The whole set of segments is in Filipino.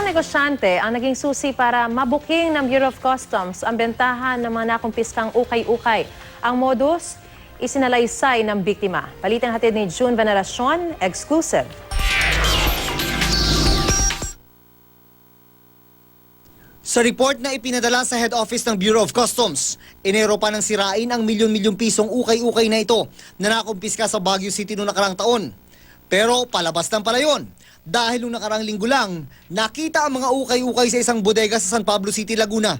negosyante ang naging susi para mabuking ng Bureau of Customs ang bentahan ng mga nakumpiskang ukay-ukay. Ang modus, isinalaysay ng biktima. Balitang hatid ni June Veneracion, exclusive. Sa report na ipinadala sa head office ng Bureau of Customs, inero pa ng sirain ang milyon-milyong pisong ukay-ukay na ito na nakumpiska sa Baguio City noong nakarang taon. Pero palabas lang pala yun. Dahil noong nakarang linggo lang, nakita ang mga ukay-ukay sa isang bodega sa San Pablo City, Laguna.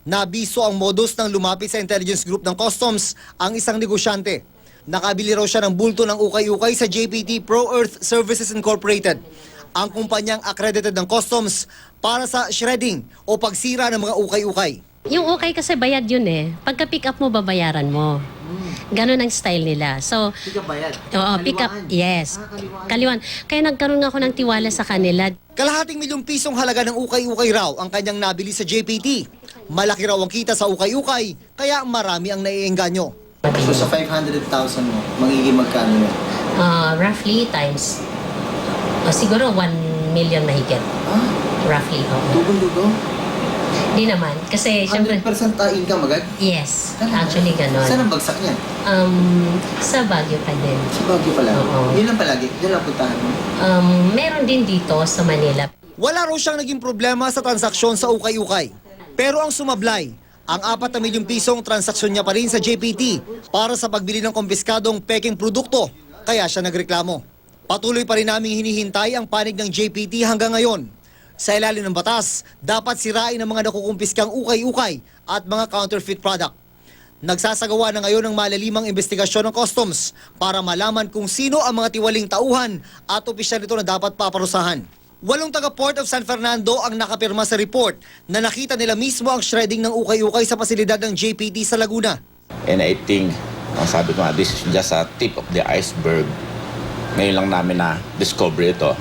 Nabiso ang modus ng lumapit sa intelligence group ng Customs ang isang negosyante. Nakabili raw siya ng bulto ng ukay-ukay sa JPT Pro Earth Services Incorporated, ang kumpanyang accredited ng Customs para sa shredding o pagsira ng mga ukay-ukay. Yung ukay kasi bayad yun eh. Pagka pick up mo, babayaran mo. Ganon ang style nila. So, Pick up bayad? oo, pick up, yes. Kaliwan. Kaya nagkaroon ako ng tiwala sa kanila. Kalahating milyong pisong halaga ng ukay-ukay raw ang kanyang nabili sa JPT. Malaki raw ang kita sa ukay-ukay, kaya marami ang naiengganyo. So sa 500,000 mo, magiging magkano yun? Roughly times, siguro 1 million mahigit. Roughly, oo. Dugo-dugo? Di naman. Kasi, syempre, 100% income agad? yes. Actually, ganon. Saan ang bagsak niyan? Sa Baguio pa din. Sa Baguio pala? Oo. Yun lang palagi? Yun lang puntahan mo? Meron din dito sa Manila. Wala raw siyang naging problema sa transaksyon sa ukay-ukay. Pero ang sumablay, ang 4 na milyong pisong transaksyon niya pa rin sa JPT para sa pagbili ng kumpiskadong peking produkto, kaya siya nagreklamo. Patuloy pa rin naming hinihintay ang panig ng JPT hanggang ngayon. Sa ilalim ng batas, dapat sirain ang mga nakukumpiskang ukay-ukay at mga counterfeit product. Nagsasagawa na ngayon ng malalimang investigasyon ng Customs para malaman kung sino ang mga tiwaling tauhan at opisyal nito na dapat paparusahan. 8 taga Port of San Fernando ang nakapirma sa report na nakita nila mismo ang shredding ng ukay-ukay sa pasilidad ng JPT sa Laguna. And I think, ang sabi ko nga, this is just a tip of the iceberg. Ngayon lang namin na-discover ito.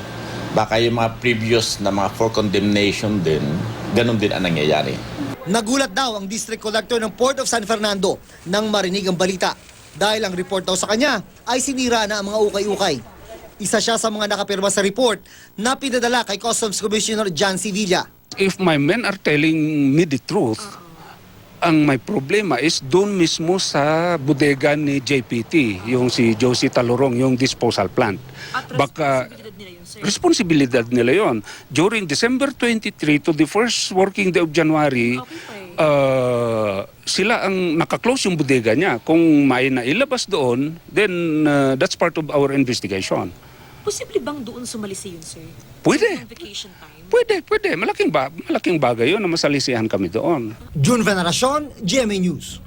Baka yung mga previous na mga for condemnation din, ganun din ang nangyayari. Nagulat daw ang District Collector ng Port of San Fernando nang marinig ang balita. Dahil ang report daw sa kanya ay sinira na ang mga ukay-ukay. Isa siya sa mga nakapirma sa report na pinadala kay Customs Commissioner John Sevilla. If my men are telling me the truth, ang may problema is doon mismo sa bodega ni JPT, yung si Josie Talurong, yung disposal plant. Baka responsibilidad nila yon. During December 23 to the first working day of January, sila ang nakaklose yung bodega niya. Kung may nailabas doon, then that's part of our investigation. Posible bang doon sumalisi yun, sir? Pwede. Vacation time? Pwede. Malaking bagay yun na masalisihan kami doon. June Veneracion, GMA News.